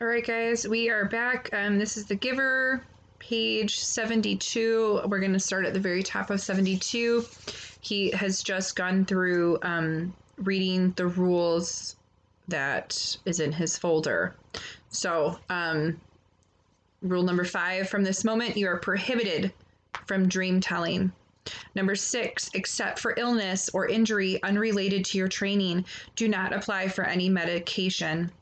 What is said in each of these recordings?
All right, guys, we are back. This is The Giver, page 72. We're going to start at the very top of 72. He has just gone through reading the rules that is in his folder. So, rule number 5, from this moment, you are prohibited from dream telling. Number 6, except for illness or injury unrelated to your training, do not apply for any medication.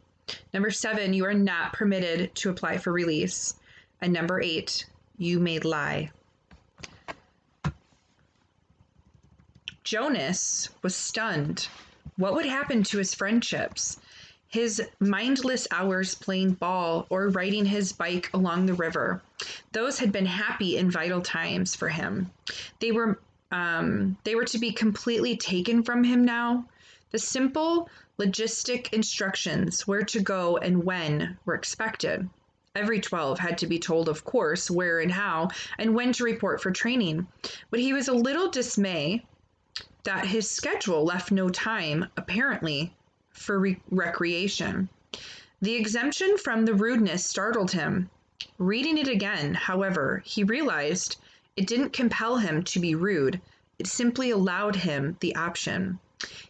Number 7, you are not permitted to apply for release. And number 8, you may lie. Jonas was stunned. What would happen to his friendships? His mindless hours playing ball or riding his bike along the river. Those had been happy and vital times for him. They were to be completely taken from him now. The simple logistic instructions where to go and when were expected. Every 12 had to be told, of course, where and how and when to report for training. But he was a little dismayed that his schedule left no time, apparently, for recreation. The exemption from the rudeness startled him. Reading it again, however, he realized it didn't compel him to be rude. It simply allowed him the option.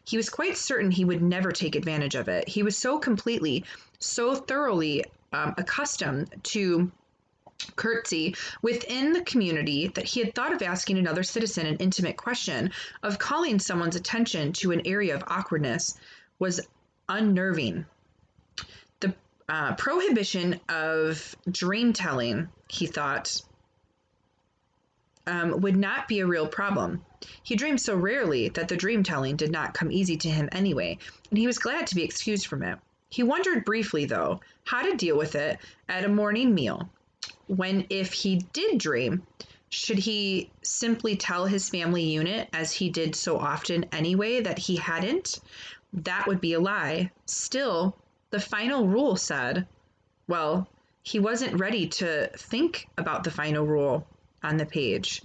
He was quite certain he would never take advantage of it. He was so completely, so thoroughly accustomed to curtsy within the community that he had thought of asking another citizen an intimate question, of calling someone's attention to an area of awkwardness, was unnerving. The prohibition of dream telling, he thought, would not be a real problem. He dreamed so rarely that the dream telling did not come easy to him anyway, and he was glad to be excused from it. He wondered briefly, though, how to deal with it at a morning meal. When, if he did dream, should he simply tell his family unit, as he did so often anyway, that he hadn't? That would be a lie. Still, the final rule said, well, he wasn't ready to think about the final rule on the page.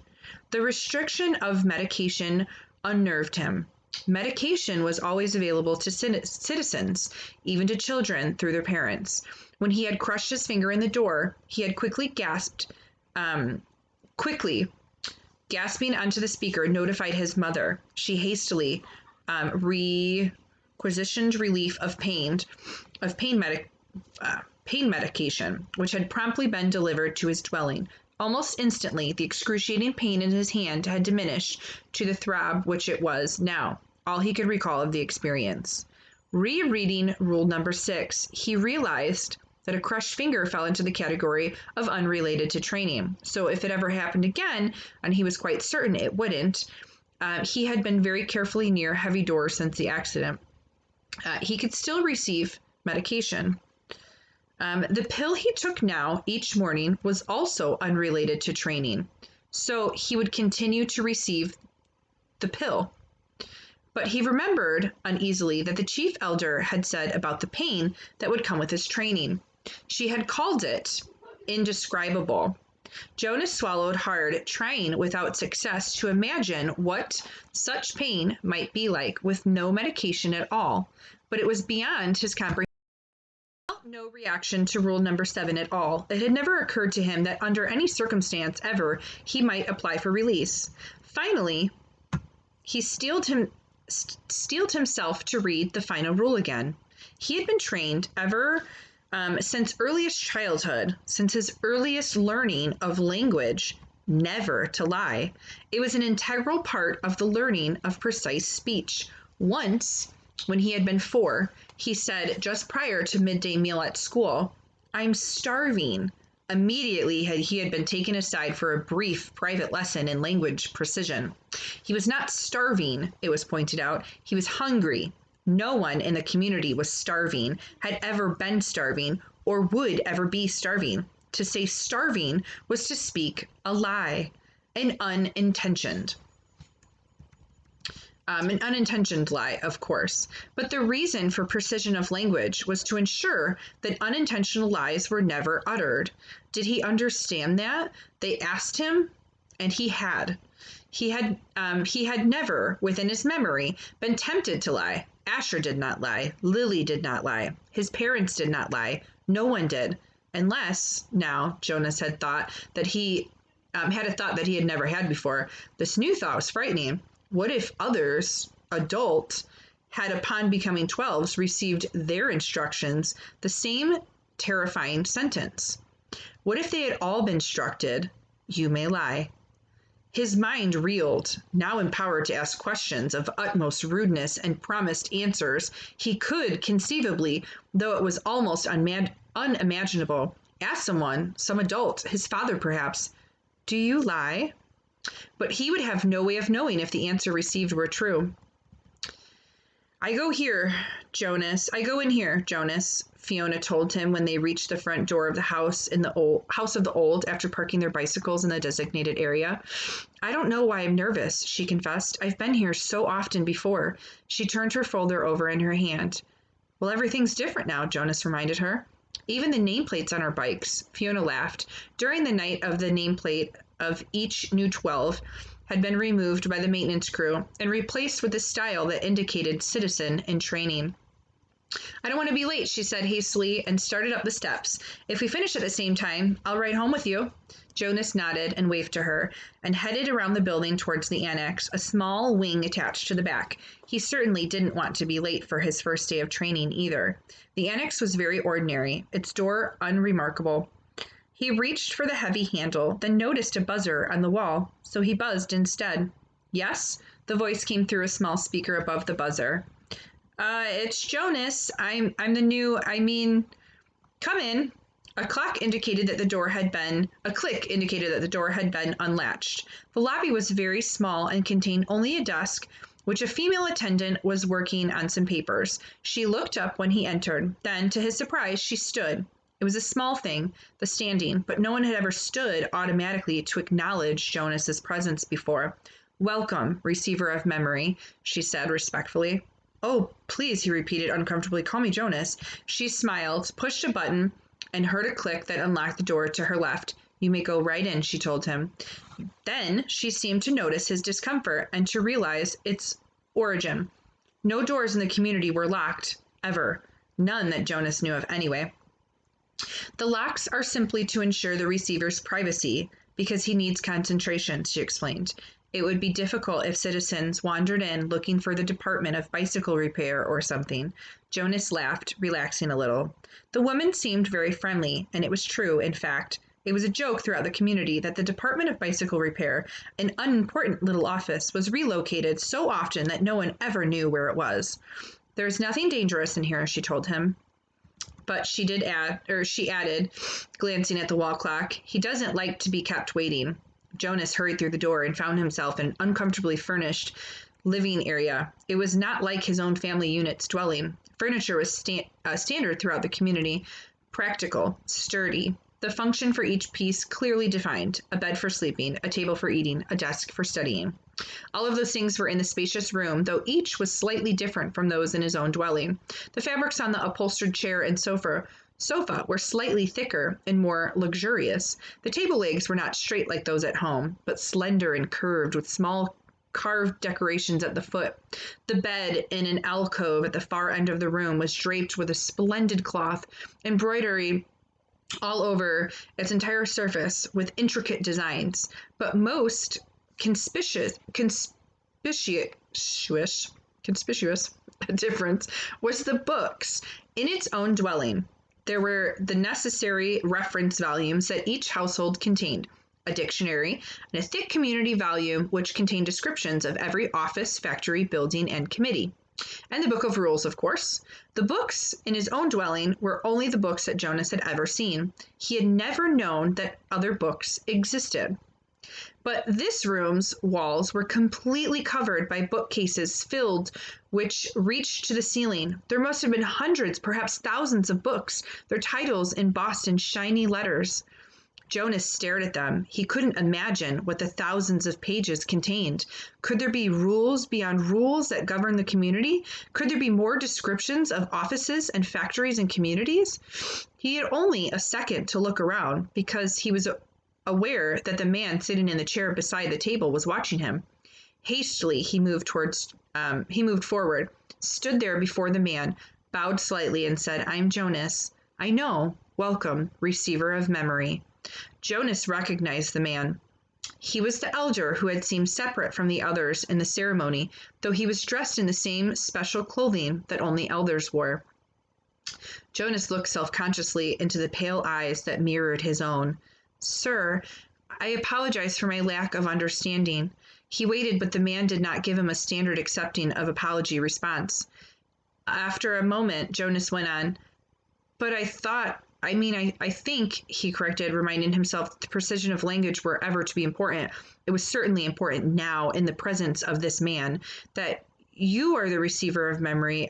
The restriction of medication unnerved him. Medication was always available to citizens, even to children, through their parents. When he had crushed his finger in the door, he had quickly gasping onto the speaker, notified his mother. She hastily requisitioned relief of pain medication, which had promptly been delivered to his dwelling. Almost instantly, the excruciating pain in his hand had diminished to the throb which it was now, all he could recall of the experience. Rereading rule number 6, he realized that a crushed finger fell into the category of unrelated to training. So if it ever happened again, and he was quite certain it wouldn't, he had been very carefully near heavy doors since the accident. He could still receive medication. The pill he took now each morning was also unrelated to training, so he would continue to receive the pill. But he remembered uneasily that the chief elder had said about the pain that would come with his training. She had called it indescribable. Jonas swallowed hard, trying without success to imagine what such pain might be like with no medication at all, but it was beyond his comprehension. No reaction to rule number 7 at all. It had never occurred to him that under any circumstance ever he might apply for release. Finally, he steeled himself to read the final rule again. He had been trained ever since earliest childhood, since his earliest learning of language, never to lie. It was an integral part of the learning of precise speech. Once, when he had been 4, he said just prior to midday meal at school, "I'm starving." Immediately he had been taken aside for a brief private lesson in language precision. He was not starving, it was pointed out. He was hungry. No one in the community was starving, had ever been starving, or would ever be starving. To say starving was to speak a lie, an unintentioned lie, of course. But the reason for precision of language was to ensure that unintentional lies were never uttered. Did he understand that? They asked him, and he had. He had never, within his memory, been tempted to lie. Asher did not lie. Lily did not lie. His parents did not lie. No one did. Unless, now, Jonas had thought that he had a thought that he had never had before. This new thought was frightening. What if others, adult, had upon becoming 12s received their instructions the same terrifying sentence? What if they had all been instructed, you may lie? His mind reeled, now empowered to ask questions of utmost rudeness and promised answers he could conceivably, though it was almost unimaginable, ask someone, some adult, his father perhaps, do you lie? But he would have no way of knowing if the answer received were true. I go in here, Jonas, Fiona told him when they reached the front door of the house in the House of the Old after parking their bicycles in the designated area. I don't know why I'm nervous, she confessed. I've been here so often before. She turned her folder over in her hand. Well, everything's different now, Jonas reminded her. Even the nameplates on our bikes, Fiona laughed. During the night of the nameplate of each new 12 had been removed by the maintenance crew and replaced with a style that indicated citizen in training. I don't want to be late, she said hastily and started up the steps. If we finish at the same time, I'll ride home with you. Jonas nodded and waved to her and headed around the building towards the annex, a small wing attached to the back. He certainly didn't want to be late for his first day of training either. The annex was very ordinary, its door unremarkable. He reached for the heavy handle, then noticed a buzzer on the wall, so he buzzed instead. Yes? The voice came through a small speaker above the buzzer. It's Jonas. I'm the new, come in. A click indicated that the door had been unlatched. The lobby was very small and contained only a desk, which a female attendant was working on some papers. She looked up when he entered. Then, to his surprise, she stood. It was a small thing, the standing, but no one had ever stood automatically to acknowledge Jonas's presence before. Welcome, receiver of memory, she said respectfully. Oh, please, he repeated uncomfortably, call me Jonas. She smiled, pushed a button, and heard a click that unlocked the door to her left. You may go right in, she told him. Then she seemed to notice his discomfort and to realize its origin. No doors in the community were locked, ever. None that Jonas knew of anyway. The locks are simply to ensure the receiver's privacy, because he needs concentration, she explained. It would be difficult if citizens wandered in looking for the Department of Bicycle Repair or something. Jonas laughed, relaxing a little. The woman seemed very friendly, and it was true, in fact. It was a joke throughout the community that the Department of Bicycle Repair, an unimportant little office, was relocated so often that no one ever knew where it was. There's nothing dangerous in here, she told him. But she added, glancing at the wall clock, he doesn't like to be kept waiting. Jonas hurried through the door and found himself in an uncomfortably furnished living area. It was not like his own family unit's dwelling. Furniture was standard throughout the community, practical, sturdy. The function for each piece clearly defined, a bed for sleeping, a table for eating, a desk for studying. All of those things were in the spacious room, though each was slightly different from those in his own dwelling. The fabrics on the upholstered chair and sofa were slightly thicker and more luxurious. The table legs were not straight like those at home, but slender and curved with small carved decorations at the foot. The bed in an alcove at the far end of the room was draped with a splendid cloth, embroidery all over its entire surface with intricate designs, but most conspicuous difference was the books. In its own dwelling, there were the necessary reference volumes that each household contained, a dictionary, and a thick community volume which contained descriptions of every office, factory, building, and committee. And the Book of Rules, of course. The books in his own dwelling were only the books that Jonas had ever seen. He had never known that other books existed. But this room's walls were completely covered by bookcases filled, which reached to the ceiling. There must have been hundreds, perhaps thousands of books, their titles embossed in shiny letters. Jonas stared at them. He couldn't imagine what the thousands of pages contained. Could there be rules beyond rules that govern the community? Could there be more descriptions of offices and factories and communities? He had only a second to look around because he was aware that the man sitting in the chair beside the table was watching him. Hastily, he moved forward, stood there before the man, bowed slightly, and said, "I'm Jonas. I know. Welcome, receiver of memory. Jonas recognized the man. He was the elder who had seemed separate from the others in the ceremony, though he was dressed in the same special clothing that only elders wore. Jonas looked self-consciously into the pale eyes that mirrored his own. Sir, I apologize for my lack of understanding. He waited, but the man did not give him a standard accepting of apology response. After a moment, Jonas went on, but I think, he corrected, reminding himself that the precision of language were ever to be important. It was certainly important now, in the presence of this man, that you are the receiver of memory.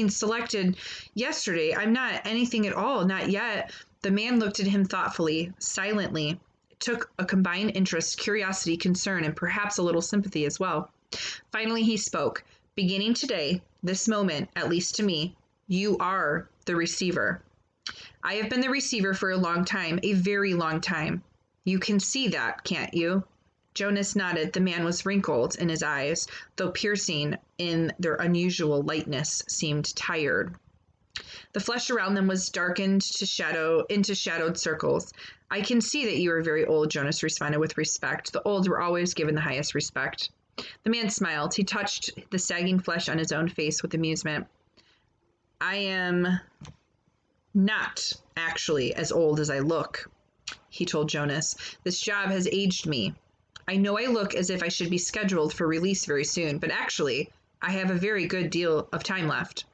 Selected yesterday. I'm not anything at all, not yet. The man looked at him thoughtfully, silently. It took a combined interest, curiosity, concern, and perhaps a little sympathy as well. Finally, he spoke. Beginning today, this moment, at least to me, you are the receiver. I have been the receiver for a long time, a very long time. You can see that, can't you? Jonas nodded. The man was wrinkled in his eyes, though piercing in their unusual lightness, seemed tired. The flesh around them was darkened into shadowed circles. I can see that you are very old, Jonas responded with respect. The old were always given the highest respect. The man smiled. He touched the sagging flesh on his own face with amusement. I am not actually as old as I look, he told Jonas. This job has aged me. I know I look as if I should be scheduled for release very soon, but actually, I have a very good deal of time left.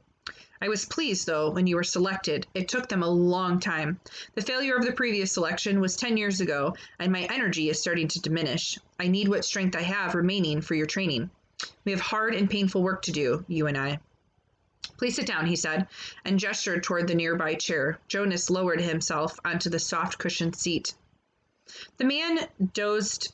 I was pleased, though, when you were selected. It took them a long time. The failure of the previous selection was 10 years ago, and my energy is starting to diminish. I need what strength I have remaining for your training. We have hard and painful work to do, you and I. Please sit down, he said, and gestured toward the nearby chair. Jonas lowered himself onto the soft cushioned seat. The man dosed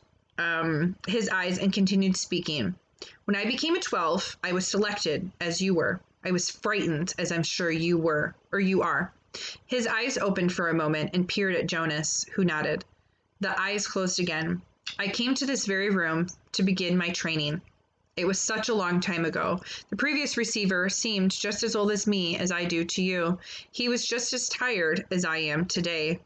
his eyes and continued speaking. When I became a 12, I was selected, as you were. I was frightened, as I'm sure you were, or you are. His eyes opened for a moment and peered at Jonas, who nodded. The eyes closed again. I came to this very room to begin my training. It was such a long time ago. The previous receiver seemed just as old as me, as I do to you. He was just as tired as I am today.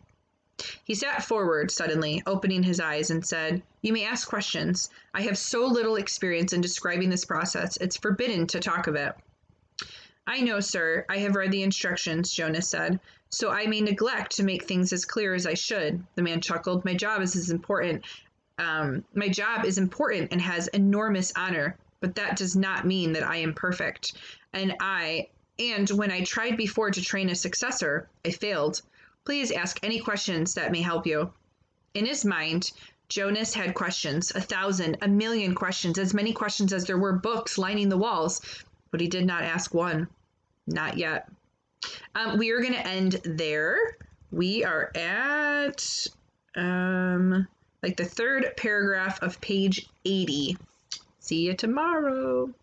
He sat forward suddenly, opening his eyes, and said, You may ask questions. I have so little experience in describing this process, it's forbidden to talk of it. I know, sir. I have read the instructions, Jonas said, so I may neglect to make things as clear as I should. The man chuckled. My job is important and has enormous honor, but that does not mean that I am perfect. And when I tried before to train a successor, I failed. Please ask any questions that may help you. In his mind, Jonas had questions, 1,000, 1,000,000 questions, as many questions as there were books lining the walls, but he did not ask one. Not yet. We are going to end there. We are at the third paragraph of page 80. See you tomorrow.